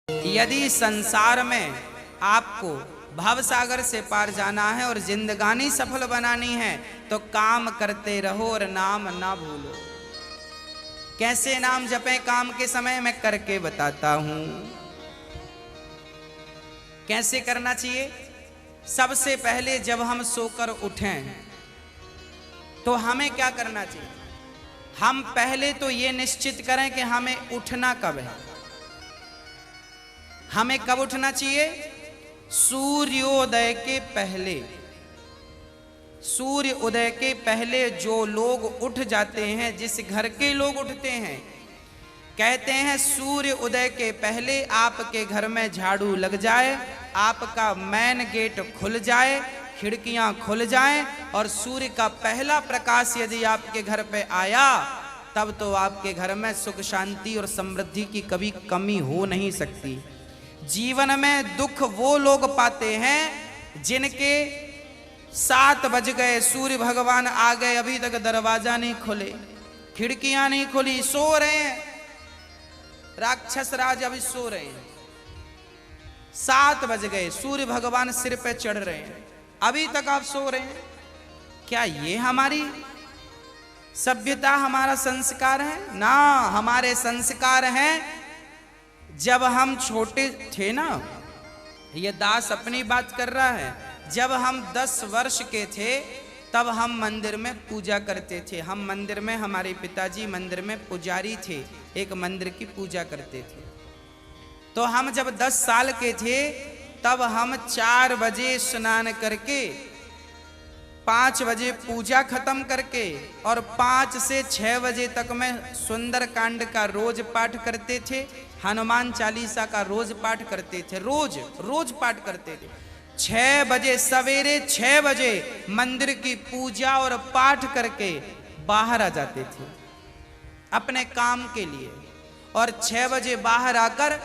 यदि संसार में आपको भव सागर से पार जाना है और जिंदगानी सफल बनानी है तो काम करते रहो और नाम ना भूलो। कैसे नाम जपें काम के समय मैं करके बताता हूं। कैसे करना चाहिए? सबसे पहले जब हम सोकर उठें तो हमें क्या करना चाहिए? हम पहले तो ये निश्चित करें कि हमें उठना कब है। हमें कब उठना चाहिए? सूर्योदय के पहले। सूर्य उदय के पहले जो लोग उठ जाते हैं, जिस घर के लोग उठते हैं, कहते हैं सूर्य उदय के पहले आपके घर में झाड़ू लग जाए, आपका मेन गेट खुल जाए, खिड़कियां खुल जाएं और सूर्य का पहला प्रकाश यदि आपके घर पे आया तब तो आपके घर में सुख शांति और समृद्धि की कभी कमी हो नहीं सकती। जीवन में दुख वो लोग पाते हैं जिनके 7 बज गए, सूर्य भगवान आ गए, अभी तक दरवाजा नहीं खुले, खिड़कियां नहीं खुली, सो रहे हैं, राक्षस राज अभी सो रहे हैं। 7 बज गए, सूर्य भगवान सिर पे चढ़ रहे हैं, अभी तक आप सो रहे हैं। क्या ये हमारी सभ्यता, हमारा संस्कार है? ना, हमारे संस्कार हैं जब हम छोटे थे ना, ये दास अपनी बात कर रहा है, जब हम 10 वर्ष के थे तब हम मंदिर में पूजा करते थे। हम मंदिर में, हमारे पिताजी मंदिर में पुजारी थे, एक मंदिर की पूजा करते थे। तो हम जब 10 साल के थे तब हम 4 बजे स्नान करके 5 बजे पूजा खत्म करके और 5 से 6 बजे तक में सुंदर कांड का रोज पाठ करते थे, हनुमान चालीसा का रोज पाठ करते थे, रोज पाठ करते थे। 6 बजे, सवेरे 6 बजे मंदिर की पूजा और पाठ करके बाहर आ जाते थे अपने काम के लिए, और 6 बजे बाहर आकर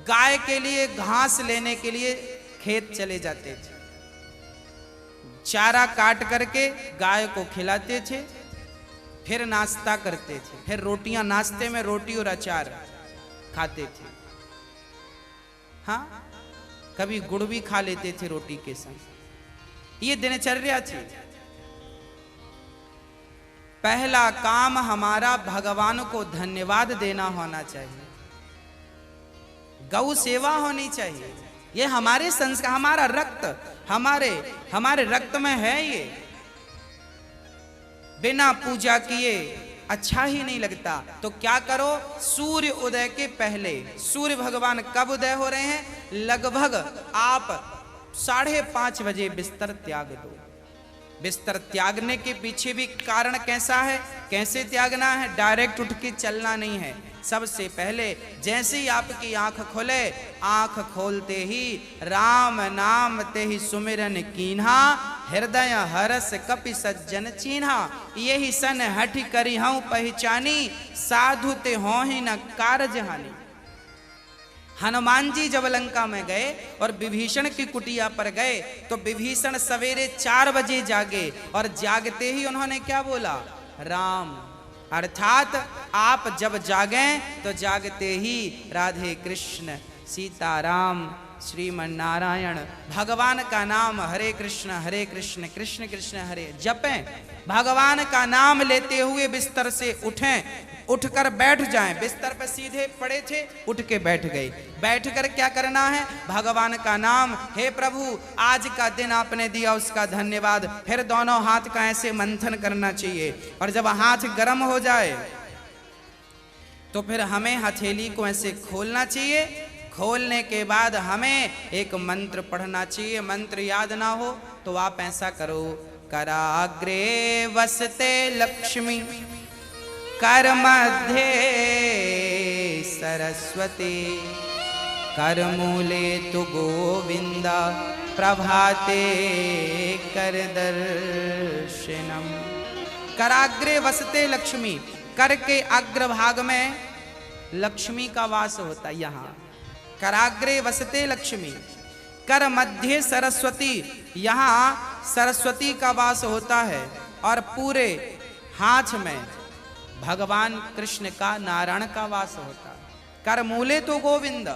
गाय के लिए घास लेने के लिए खेत चले जाते थे। चारा काट करके गाय को खिलाते थे, फिर नाश्ता करते थे, फिर रोटियां, नाश्ते में रोटी और अचार खाते थे। हाँ, कभी गुड़ भी खा लेते थे रोटी के संग। ये दिनचर्या थी। पहला काम हमारा भगवान को धन्यवाद देना होना चाहिए, गौ सेवा होनी चाहिए। ये हमारे संस्कार, हमारा रक्त, हमारे रक्त में है ये। बिना पूजा किए अच्छा ही नहीं लगता। तो क्या करो? सूर्य उदय के पहले, सूर्य भगवान कब उदय हो रहे हैं? लगभग आप 5:30 बजे बिस्तर त्याग दो। बिस्तर त्यागने के पीछे भी कारण कैसा है, कैसे त्यागना है? डायरेक्ट उठ के चलना नहीं है। सबसे पहले जैसे ही आपकी आंख खुले, आंख खोलते ही राम नाम ते ही सुमिरन कीन्हा, हृदय हरस कपि सज्जन चीन्हा, यही सन हठ करी हूं पहचानी, साधु ते हो ही न कारज हानि। हनुमान जी जब लंका में गए और विभीषण की कुटिया पर गए तो विभीषण सवेरे 4 बजे जागे और जागते ही उन्होंने क्या बोला? राम। अर्थात आप जब जागें तो जागते ही राधे कृष्ण, सीताराम, श्रीमन नारायण, भगवान का नाम हरे कृष्ण कृष्ण कृष्ण हरे जपें। भगवान का नाम लेते हुए बिस्तर से उठें, उठकर बैठ जाएं। बिस्तर पर सीधे पड़े थे, उठ के बैठ गए। बैठकर क्या करना है? भगवान का नाम, हे प्रभु आज का दिन आपने दिया उसका धन्यवाद। फिर दोनों हाथ का ऐसे मंथन करना चाहिए और जब हाथ गर्म हो जाए तो फिर हमें हथेली को ऐसे खोलना चाहिए। खोलने के बाद हमें एक मंत्र पढ़ना चाहिए। मंत्र याद ना हो तो आप ऐसा करो, कराग्रे वसते लक्ष्मी, कर मध्य सरस्वती, कर मूले तु गोविंदा, प्रभाते कर दर्शनम। कराग्रे वसते लक्ष्मी, कर के अग्रभाग में लक्ष्मी का वास होता है। यहाँ कराग्रे वसते लक्ष्मी, कर मध्य सरस्वती, यहाँ सरस्वती का वास होता है और पूरे हाथ में भगवान कृष्ण का, नारायण का वास होता है। कर मूले तो गोविंद।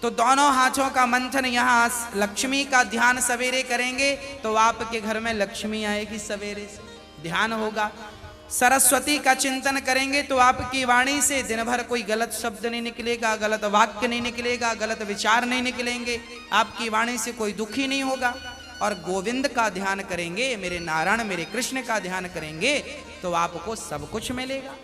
तो दोनों हाथों का मंथन, यहां लक्ष्मी का ध्यान सवेरे करेंगे तो आपके घर में लक्ष्मी आएगी, सवेरे से ध्यान होगा। सरस्वती का चिंतन करेंगे तो आपकी वाणी से दिन भर कोई गलत शब्द नहीं निकलेगा, गलत वाक्य नहीं निकलेगा, गलत विचार नहीं निकलेंगे, आपकी वाणी से कोई दुखी नहीं होगा। और गोविंद का ध्यान करेंगे, मेरे नारायण मेरे कृष्ण का ध्यान करेंगे तो आपको सब कुछ मिलेगा।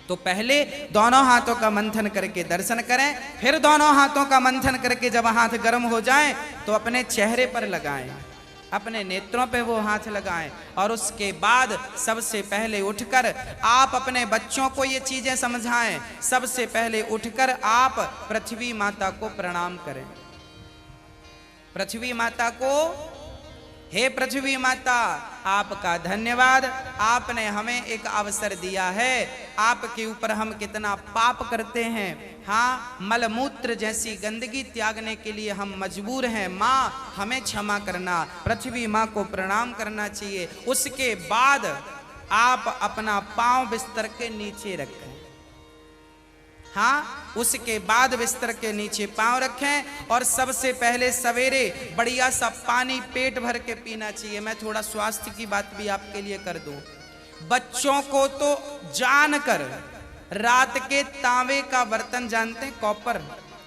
तो पहले दोनों हाथों का मंथन करके दर्शन करें, फिर दोनों हाथों का मंथन करके जब हाथ गर्म हो जाए तो अपने चेहरे पर लगाएं, अपने नेत्रों पे वो हाथ लगाएं। और उसके बाद सबसे पहले उठकर आप अपने बच्चों को ये चीजें समझाएं। सबसे पहले उठकर आप पृथ्वी माता को प्रणाम करें। पृथ्वी माता को, हे पृथ्वी माता, आपका धन्यवाद, आपने हमें एक अवसर दिया है। आपके ऊपर हम कितना पाप करते हैं, हाँ, मलमूत्र जैसी गंदगी त्यागने के लिए हम मजबूर हैं। माँ हमें क्षमा करना, पृथ्वी माँ को प्रणाम करना चाहिए। उसके बाद आप अपना पांव बिस्तर के नीचे रखें, हाँ, उसके बाद बिस्तर के नीचे पांव रखें। और सबसे पहले सवेरे बढ़िया सा पानी पेट भर के पीना चाहिए। मैं थोड़ा स्वास्थ्य की बात भी आपके लिए कर दूं। बच्चों को तो जानकर रात के तांबे का बर्तन जानते हैं, कॉपर,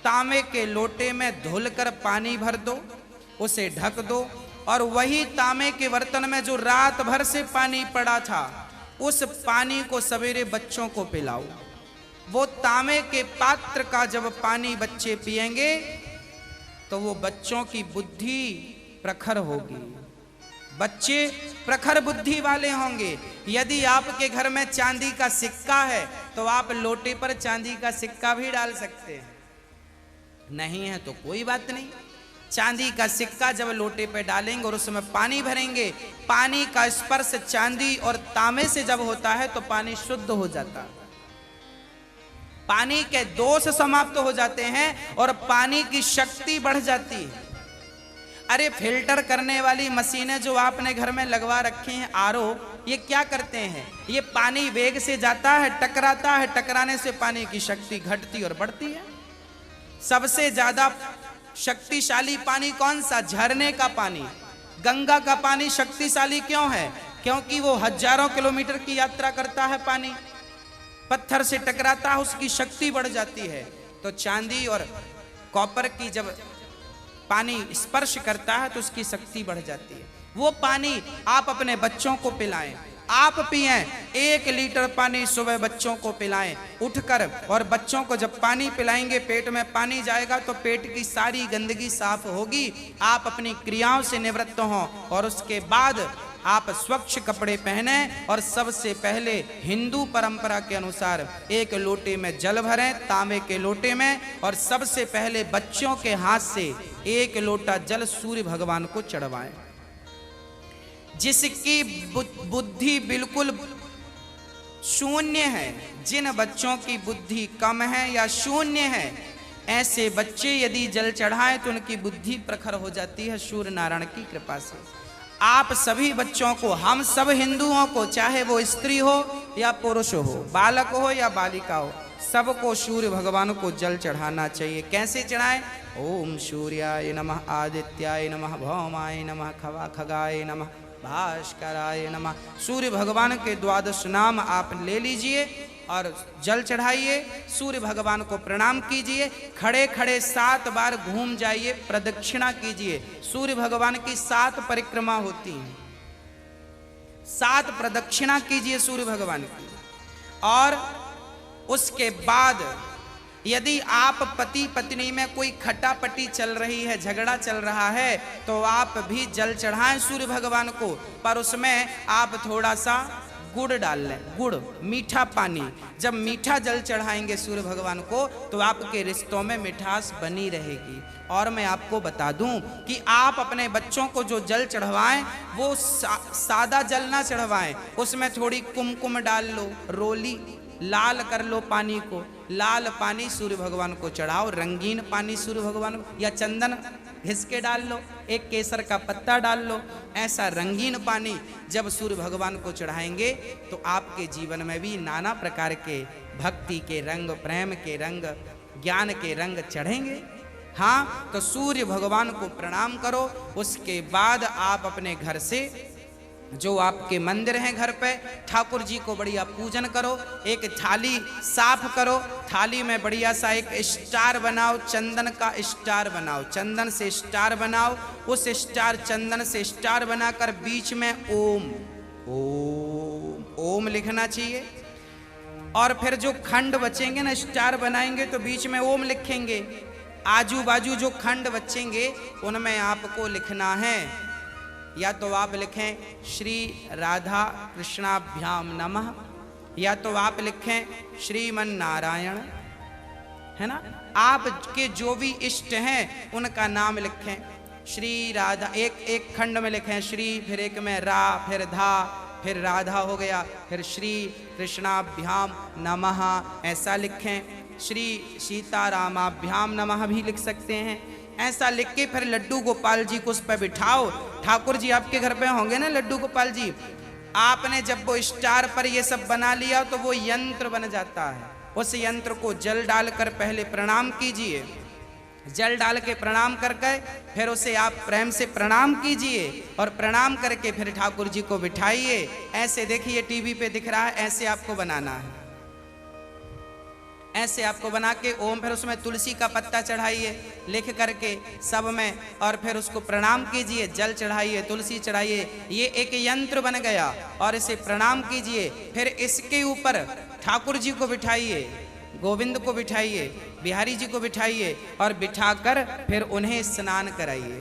तांबे के लोटे में धुलकर पानी भर दो, उसे ढक दो और वही तांबे के बर्तन में जो रात भर से पानी पड़ा था उस पानी को सवेरे बच्चों को पिलाओ। वो तांबे के पात्र का जब पानी बच्चे पिएंगे तो वो बच्चों की बुद्धि प्रखर होगी, बच्चे प्रखर बुद्धि वाले होंगे। यदि आपके घर में चांदी का सिक्का है तो आप लोटे पर चांदी का सिक्का भी डाल सकते हैं, नहीं है तो कोई बात नहीं। चांदी का सिक्का जब लोटे पे डालेंगे और उसमें पानी भरेंगे, पानी का स्पर्श चांदी और तांबे से जब होता है तो पानी शुद्ध हो जाता है, पानी के दोष समाप्त हो जाते हैं और पानी की शक्ति बढ़ जाती है। अरे फिल्टर करने वाली मशीनें जो आपने घर में लगवा रखी हैं, आरओ, ये क्या करते हैं? ये पानी वेग से जाता है, टकराता है, टकराने से पानी की शक्ति घटती और बढ़ती है। सबसे ज्यादा शक्तिशाली पानी कौन सा? झरने का पानी। गंगा का पानी शक्तिशाली क्यों है? क्योंकि वो हजारों किलोमीटर की यात्रा करता है, पानी पत्थर से टकराता है, उसकी शक्ति बढ़ जाती है। तो चांदी और कॉपर की जब पानी स्पर्श करता है तो उसकी शक्ति बढ़ जाती है। वो पानी आप अपने बच्चों को पिलाएं, आप पिएं। 1 लीटर पानी सुबह बच्चों को पिलाएं उठकर। और बच्चों को जब पानी पिलाएंगे, पेट में पानी जाएगा तो पेट की सारी गंदगी साफ होगी। आप अपनी क्रियाओं से निवृत्त हों और उसके बाद आप स्वच्छ कपड़े पहने और सबसे पहले हिंदू परंपरा के अनुसार 1 लोटे में जल भरें, तांबे के लोटे में, और सबसे पहले बच्चों के हाथ से 1 लोटा जल सूर्य भगवान को चढ़वाएं। जिसकी बुद्धि बिल्कुल शून्य है, जिन बच्चों की बुद्धि कम है या शून्य है, ऐसे बच्चे यदि जल चढ़ाएं तो उनकी बुद्धि प्रखर हो जाती है सूर्य नारायण की कृपा से। आप सभी बच्चों को, हम सब हिंदुओं को, चाहे वो स्त्री हो या पुरुष हो, बालक हो या बालिका हो, सबको सूर्य भगवान को जल चढ़ाना चाहिए। कैसे चढ़ाएं? ओम सूर्याय नमः, आदित्याय नमः, भौमाय नमः, खगाय नमः, भास्कराय नमः। सूर्य भगवान के 12 नाम आप ले लीजिए और जल चढ़ाइए, सूर्य भगवान को प्रणाम कीजिए, खड़े खड़े 7 बार घूम जाइए, प्रदक्षिणा कीजिए। सूर्य भगवान की 7 परिक्रमा होती हैं, 7 प्रदक्षिणा कीजिए सूर्य भगवान की। और उसके बाद यदि आप पति पत्नी में कोई खटापटी चल रही है, झगड़ा चल रहा है, तो आप भी जल चढ़ाएं सूर्य भगवान को, पर उसमें आप थोड़ा सा गुड़ डाल लें, गुड़, मीठा पानी। जब मीठा जल चढ़ाएंगे सूर्य भगवान को तो आपके रिश्तों में मिठास बनी रहेगी। और मैं आपको बता दूं कि आप अपने बच्चों को जो जल चढ़वाएं वो सादा जल ना चढ़वाएं, उसमें थोड़ी कुमकुम डाल लो, रोली, लाल कर लो पानी को, लाल पानी सूर्य भगवान को चढ़ाओ, रंगीन पानी सूर्य भगवान को, या चंदन घिस के डाल लो, एक केसर का पत्ता डाल लो, ऐसा रंगीन पानी जब सूर्य भगवान को चढ़ाएंगे तो आपके जीवन में भी नाना प्रकार के भक्ति के रंग, प्रेम के रंग, ज्ञान के रंग चढ़ेंगे। हाँ, तो सूर्य भगवान को प्रणाम करो। उसके बाद आप अपने घर से जो आपके मंदिर हैं घर पे, ठाकुर जी को बढ़िया पूजन करो, एक थाली साफ करो, थाली में बढ़िया सा एक स्टार बनाओ, चंदन का स्टार बनाओ, चंदन से स्टार बनाओ, उस स्टार चंदन से स्टार बनाकर बीच में ओम ओम ओम लिखना चाहिए। और फिर जो खंड बचेंगे ना, स्टार बनाएंगे तो बीच में ओम लिखेंगे, आजू बाजू जो खंड बचेंगे उनमें आपको लिखना है, या तो आप लिखें श्री राधा कृष्णाभ्याम नमः, या तो आप लिखें श्रीमन नारायण, है ना। आपके जो भी इष्ट हैं उनका नाम लिखें, श्री राधा, एक खंड में लिखें श्री, फिर एक में रा, फिर धा, फिर राधा हो गया, फिर श्री कृष्णाभ्याम नमः ऐसा लिखें, श्री सीतारामाभ्याम नमः भी लिख सकते हैं। ऐसा लिख के फिर लड्डू गोपाल जी को उस पर बिठाओ। ठाकुर जी आपके घर पे होंगे ना लड्डू गोपाल जी, आपने जब वो स्टार पर ये सब बना लिया तो वो यंत्र बन जाता है। उस यंत्र को जल डालकर पहले प्रणाम कीजिए, जल डाल के प्रणाम करके फिर उसे आप प्रेम से प्रणाम कीजिए, और प्रणाम करके फिर ठाकुर जी को बिठाइए। ऐसे देखिए टीवी पे दिख रहा है, ऐसे आपको बनाना है, ऐसे आपको बना के ओम, फिर उसमें तुलसी का पत्ता चढ़ाइए लिख करके सब में, और फिर उसको प्रणाम कीजिए, जल चढ़ाइए, तुलसी चढ़ाइए, ये एक यंत्र बन गया। और इसे प्रणाम कीजिए, फिर इसके ऊपर ठाकुर जी को बिठाइए, गोविंद को बिठाइए, बिहारी जी को बिठाइए, और बिठाकर फिर उन्हें स्नान कराइए,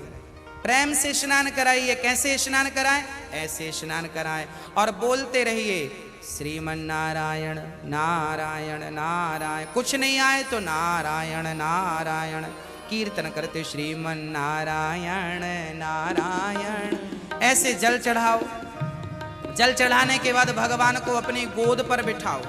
प्रेम से स्नान कराइए। कैसे स्नान कराएं? ऐसे स्नान कराएं, और बोलते रहिए श्रीमन नारायण नारायण नारायण, कुछ नहीं आए तो नारायण नारायण, कीर्तन करते श्रीमन नारायण नारायण। ऐसे जल चढ़ाओ, जल चढ़ाने के बाद भगवान को अपनी गोद पर बिठाओ,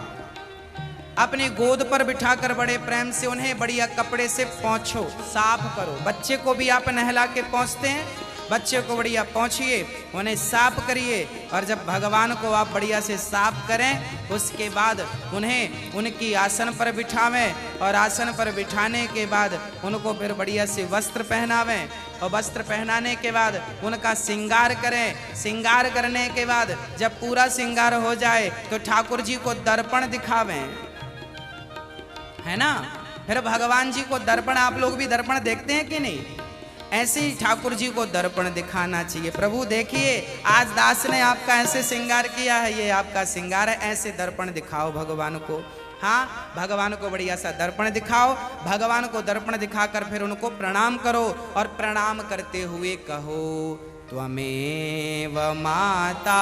अपनी गोद पर बिठाकर बड़े प्रेम से उन्हें बढ़िया कपड़े से पोंछो, साफ करो। बच्चे को भी आप नहला के पोंछते हैं, बच्चे को बढ़िया पोंछिए, उन्हें साफ करिए, और जब भगवान को आप बढ़िया से साफ करें उसके बाद उन्हें उनकी आसन पर बिठावें, और आसन पर बिठाने के बाद उनको फिर बढ़िया से वस्त्र पहनावें, और वस्त्र पहनाने के बाद उनका श्रृंगार करें। श्रृंगार करने के बाद जब पूरा श्रृंगार हो जाए तो ठाकुर जी को दर्पण दिखावें, है ना। फिर भगवान जी को दर्पण, आप लोग भी दर्पण देखते हैं कि नहीं? ऐसे ही ठाकुर जी को दर्पण दिखाना चाहिए। प्रभु देखिए आज दास ने आपका ऐसे श्रृंगार किया है, ये आपका श्रृंगार है, ऐसे दर्पण दिखाओ भगवान को। हाँ, भगवान को बढ़िया सा दर्पण दिखाओ, भगवान को दर्पण दिखाकर फिर उनको प्रणाम करो, और प्रणाम करते हुए कहो त्वमेव माता।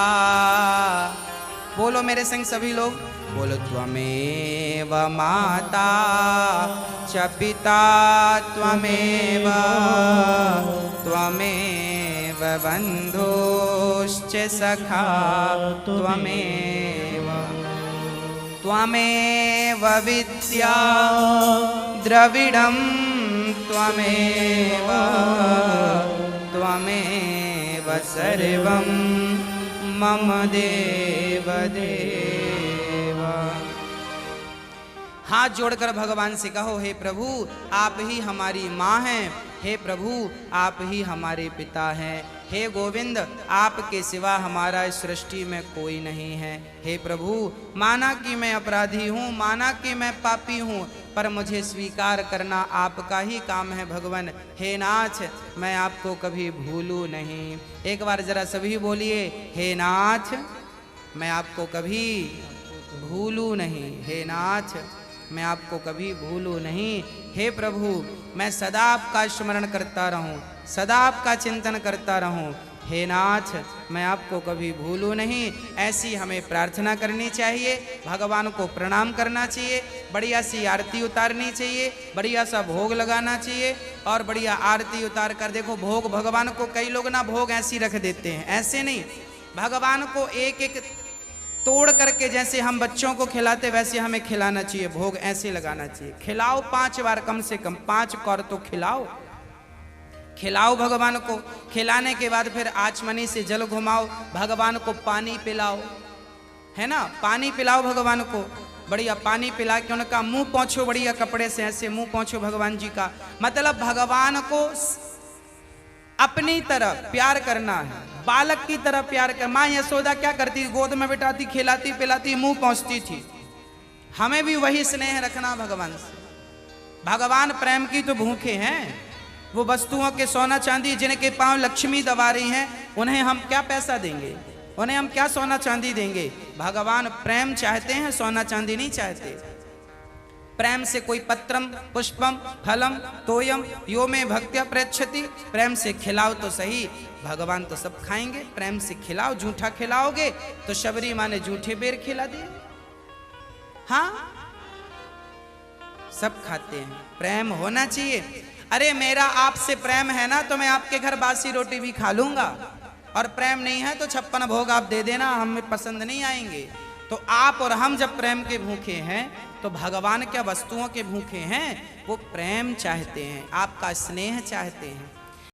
बोलो मेरे संग सभी लोग, बोलो त्वमेव माता च पिता त्वमेव, त्वमेव बन्धुश्च सखा त्वमेव, त्वमेव विद्या द्रविडं त्वमेव, त्वमेव सर्वं मम देव देव। हाथ जोड़कर भगवान से कहो, हे प्रभु आप ही हमारी माँ हैं, हे प्रभु आप ही हमारे पिता हैं, हे गोविंद आपके सिवा हमारा इस सृष्टि में कोई नहीं है। हे प्रभु माना कि मैं अपराधी हूँ, माना कि मैं पापी हूँ, पर मुझे स्वीकार करना आपका ही काम है भगवान। हे नाथ मैं आपको कभी भूलूं नहीं। एक बार जरा सभी बोलिए, हे नाथ मैं आपको कभी भूलूं नहीं, हे नाथ मैं आपको कभी भूलूं नहीं। हे प्रभु मैं सदा आपका स्मरण करता रहूं, सदा आपका चिंतन करता रहूं। हे नाथ मैं आपको कभी भूलूं नहीं। ऐसी हमें प्रार्थना करनी चाहिए, भगवान को प्रणाम करना चाहिए, बढ़िया सी आरती उतारनी चाहिए, बढ़िया सा भोग लगाना चाहिए, और बढ़िया आरती उतार कर देखो भोग भगवान को, कई लोग ना भोग ऐसी रख देते हैं, ऐसे नहीं, भगवान को एक एक तोड़ करके जैसे हम बच्चों को खिलाते वैसे हमें खिलाना चाहिए, भोग ऐसे लगाना चाहिए। खिलाओ 5 बार, कम से कम 5 कौर तो खिलाओ। खिलाओ भगवान को। खिलाने के बाद फिर आचमनी से जल घुमाओ, भगवान को पानी पिलाओ, है ना, पानी पिलाओ भगवान को, बढ़िया पानी पिला के उनका मुंह पोंछो, बढ़िया कपड़े से ऐसे मुंह पोंछो भगवान जी का। मतलब भगवान को अपनी तरह प्यार करना है, बालक की तरह प्यार कर। माँ यशोदा क्या करती, गोद में बिठाती, खिलाती पिलाती, मुंह पहुंचती थी। हमें भी वही स्नेह रखना भगवान से। भगवान प्रेम की तो भूखे हैं। वो वस्तुओं के सोना चांदी जिनके पांव लक्ष्मी दबा रही हैं, उन्हें हम क्या पैसा देंगे, उन्हें हम क्या सोना चांदी देंगे। भगवान प्रेम चाहते हैं, सोना चांदी नहीं चाहते। प्रेम से कोई पत्रम पुष्पम फलम तोयम यो में भक्त्या प्रयच्छति, प्रेम से खिलाओ तो सही, भगवान तो सब खाएंगे। प्रेम से खिलाओ, झूठा खिलाओगे तो शबरी माँ ने झूठे बेर खिला दिए। हाँ, सब खाते हैं, प्रेम होना चाहिए। अरे मेरा आपसे प्रेम है ना तो मैं आपके घर बासी रोटी भी खा लूंगा, और प्रेम नहीं है तो 56 भोग आप दे देना, हमें पसंद नहीं आएंगे। तो आप और हम जब प्रेम के भूखे हैं तो भगवान क्या वस्तुओं के भूखे हैं, वो प्रेम चाहते हैं, आपका स्नेह चाहते हैं।